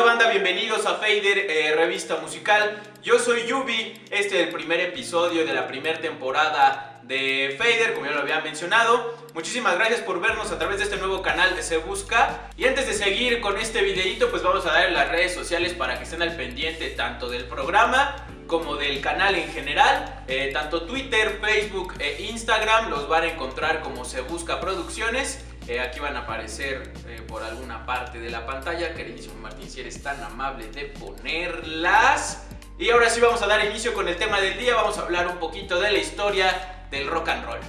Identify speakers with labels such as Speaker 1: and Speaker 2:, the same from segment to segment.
Speaker 1: Banda, bienvenidos a Fader, revista musical. Yo soy Yubi, este es el primer episodio de la primera temporada de Fader, como ya lo había mencionado. Muchísimas gracias por vernos a través de este nuevo canal de Se Busca. Y antes de seguir con este videito, pues vamos a dar las redes sociales para que estén al pendiente tanto del programa como del canal en general. Tanto Twitter, Facebook e Instagram los van a encontrar como Se Busca Producciones. Aquí van a aparecer por alguna parte de la pantalla. Queridísimo Martín, si eres tan amable de ponerlas. Y ahora sí vamos a dar inicio con el tema del día. Vamos a hablar un poquito de la historia del rock and roll.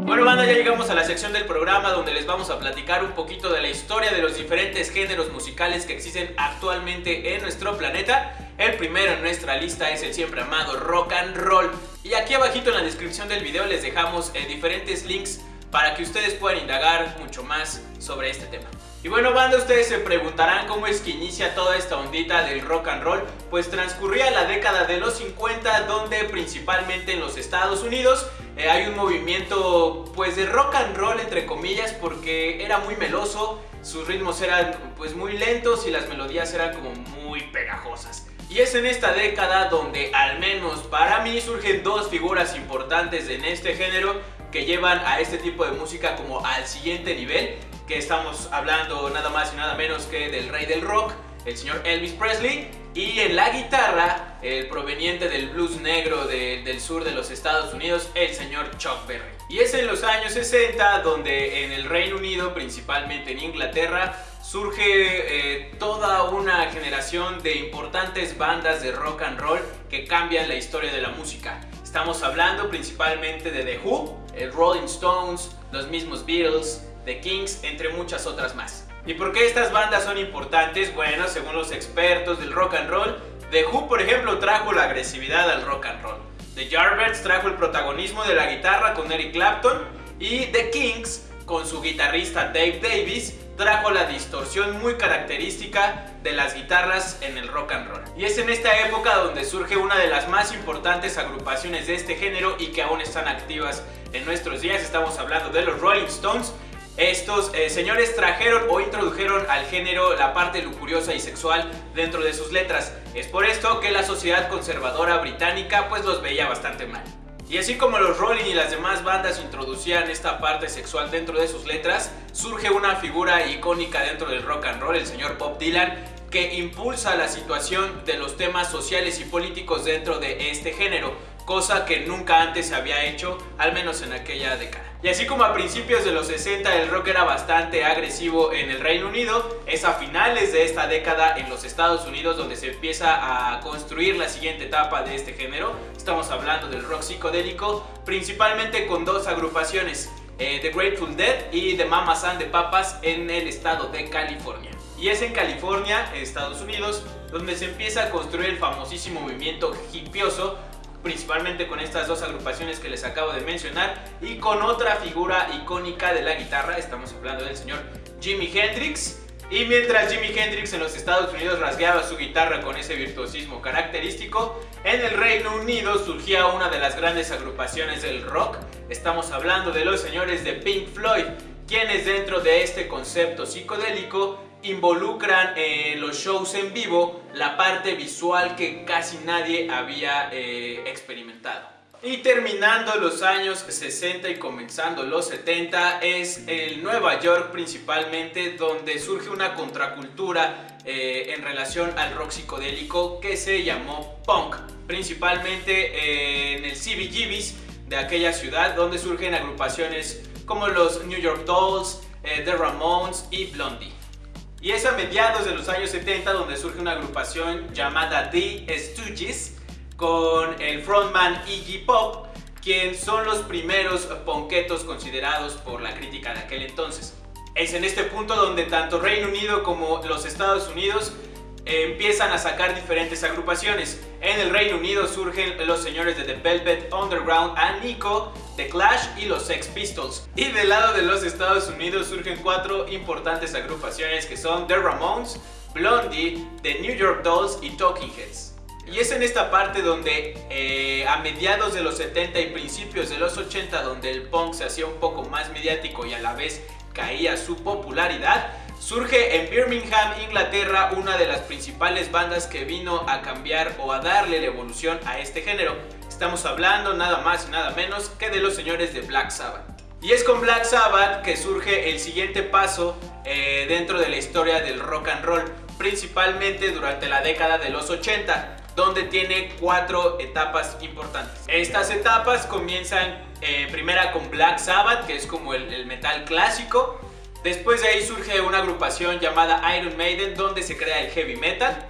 Speaker 1: Bueno, banda, ya llegamos a la sección del programa donde les vamos a platicar un poquito de la historia de los diferentes géneros musicales que existen actualmente en nuestro planeta. El primero en nuestra lista es el siempre amado rock and roll. Y aquí abajito en la descripción del video les dejamos diferentes links para que ustedes puedan indagar mucho más sobre este tema. Y bueno, banda, ustedes se preguntarán cómo es que inicia toda esta ondita del rock and roll. Pues transcurría la década de los 50, donde principalmente en los Estados Unidos hay un movimiento pues de rock and roll entre comillas, porque era muy meloso, sus ritmos eran pues muy lentos y las melodías eran como muy pegajosas. Y es en esta década donde, al menos para mí, surgen dos figuras importantes en este género que llevan a este tipo de música como al siguiente nivel, que estamos hablando nada más y nada menos que del rey del rock, el señor Elvis Presley, y en la guitarra, el proveniente del blues negro del sur de los Estados Unidos, el señor Chuck Berry. Y es en los años 60 donde en el Reino Unido, principalmente en Inglaterra, surge toda una generación de importantes bandas de rock and roll que cambian la historia de la música. Estamos hablando principalmente de The Who, Rolling Stones, los mismos Beatles, The Kings, entre muchas otras más. ¿Y por qué estas bandas son importantes? Bueno, según los expertos del rock and roll, The Who, por ejemplo, trajo la agresividad al rock and roll. The Yardbirds trajo el protagonismo de la guitarra con Eric Clapton, y The Kings, con su guitarrista Dave Davis, trajo la distorsión muy característica de las guitarras en el rock and roll. Y es en esta época donde surge una de las más importantes agrupaciones de este género y que aún están activas en nuestros días. Estamos hablando de los Rolling Stones. Estos señores trajeron o introdujeron al género la parte lujuriosa y sexual dentro de sus letras. Es por esto que la sociedad conservadora británica pues los veía bastante mal. Y así como los Rolling y las demás bandas introducían esta parte sexual dentro de sus letras, surge una figura icónica dentro del rock and roll, el señor Bob Dylan, que impulsa la situación de los temas sociales y políticos dentro de este género, cosa que nunca antes se había hecho, al menos en aquella década. Y así como a principios de los 60 el rock era bastante agresivo en el Reino Unido, es a finales de esta década en los Estados Unidos donde se empieza a construir la siguiente etapa de este género. Estamos hablando del rock psicodélico, principalmente con dos agrupaciones, The Grateful Dead y The Mamas and the Papas, en el estado de California. Y es en California, Estados Unidos, donde se empieza a construir el famosísimo movimiento hippioso, principalmente con estas dos agrupaciones que les acabo de mencionar y con otra figura icónica de la guitarra. Estamos hablando del señor Jimi Hendrix. Y mientras Jimi Hendrix en los Estados Unidos rasgueaba su guitarra con ese virtuosismo característico, en el Reino Unido surgía una de las grandes agrupaciones del rock. Estamos hablando de los señores de Pink Floyd, quienes dentro de este concepto psicodélico involucran en los shows en vivo la parte visual que casi nadie había experimentado. Y terminando los años 60 y comenzando los 70 es el Nueva York principalmente donde surge una contracultura en relación al rock psicodélico que se llamó punk, principalmente en el CBGBs de aquella ciudad, donde surgen agrupaciones como los New York Dolls, The Ramones y Blondie. Y es a mediados de los años 70 donde surge una agrupación llamada The Stooges con el frontman Iggy Pop, quien son los primeros punketos considerados por la crítica de aquel entonces. Es en este punto donde tanto Reino Unido como los Estados Unidos empiezan a sacar diferentes agrupaciones. En el Reino Unido surgen los señores de The Velvet Underground and Nico, The Clash y los Sex Pistols. Y del lado de los Estados Unidos surgen cuatro importantes agrupaciones que son The Ramones, Blondie, The New York Dolls y Talking Heads. Y es en esta parte donde a mediados de los 70 y principios de los 80, donde el punk se hacía un poco más mediático y a la vez caía su popularidad, surge en Birmingham, Inglaterra, una de las principales bandas que vino a cambiar o a darle la evolución a este género. Estamos hablando nada más y nada menos que de los señores de Black Sabbath. Y es con Black Sabbath que surge el siguiente paso dentro de la historia del rock and roll, principalmente durante la década de los 80, donde tiene 4 etapas importantes. Estas etapas comienzan primera con Black Sabbath, que es como el metal clásico. Después de ahí surge una agrupación llamada Iron Maiden, donde se crea el heavy metal.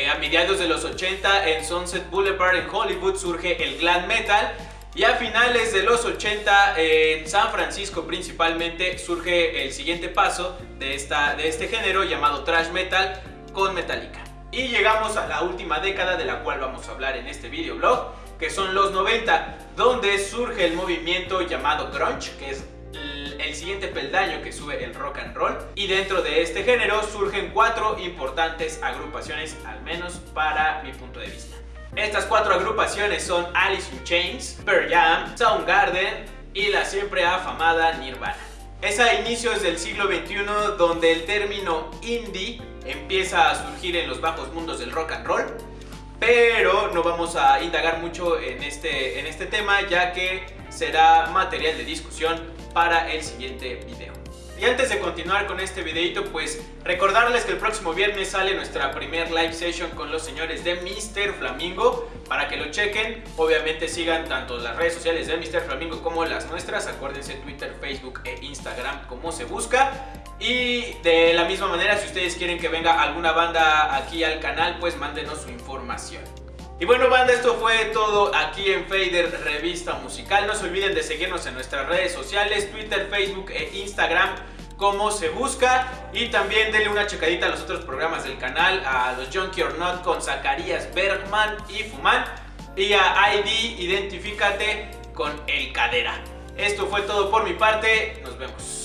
Speaker 1: A mediados de los 80 en Sunset Boulevard en Hollywood surge el glam metal. Y a finales de los 80 en San Francisco principalmente surge el siguiente paso de este género llamado thrash metal con Metallica. Y llegamos a la última década de la cual vamos a hablar en este videoblog, que son los 90, donde surge el movimiento llamado grunge, que es el siguiente peldaño que sube el rock and roll. Y dentro de este género surgen 4 importantes agrupaciones, al menos para mi punto de vista. Estas 4 agrupaciones son Alice in Chains, Pearl Jam, Soundgarden y la siempre afamada Nirvana. Es a inicios del siglo XXI donde el término indie empieza a surgir en los bajos mundos del rock and roll, pero no vamos a indagar mucho en este tema, ya que será material de discusión para el siguiente video. Y antes de continuar con este videito, pues recordarles que el próximo viernes sale nuestra primer live session con los señores de Mr. Flamingo, para que lo chequen. Obviamente sigan tanto las redes sociales de Mr. Flamingo como las nuestras. Acuérdense, Twitter, Facebook e Instagram como se busca. Y de la misma manera, si ustedes quieren que venga alguna banda aquí al canal, pues mándenos su información. Y bueno, banda, esto fue todo aquí en Fader Revista Musical. No se olviden de seguirnos en nuestras redes sociales, Twitter, Facebook e Instagram como se busca. Y también denle una checadita a los otros programas del canal, a los Junkie or Not con Zacarías Bergman y Fuman, y a ID Identifícate con El Cadera. Esto fue todo por mi parte, nos vemos.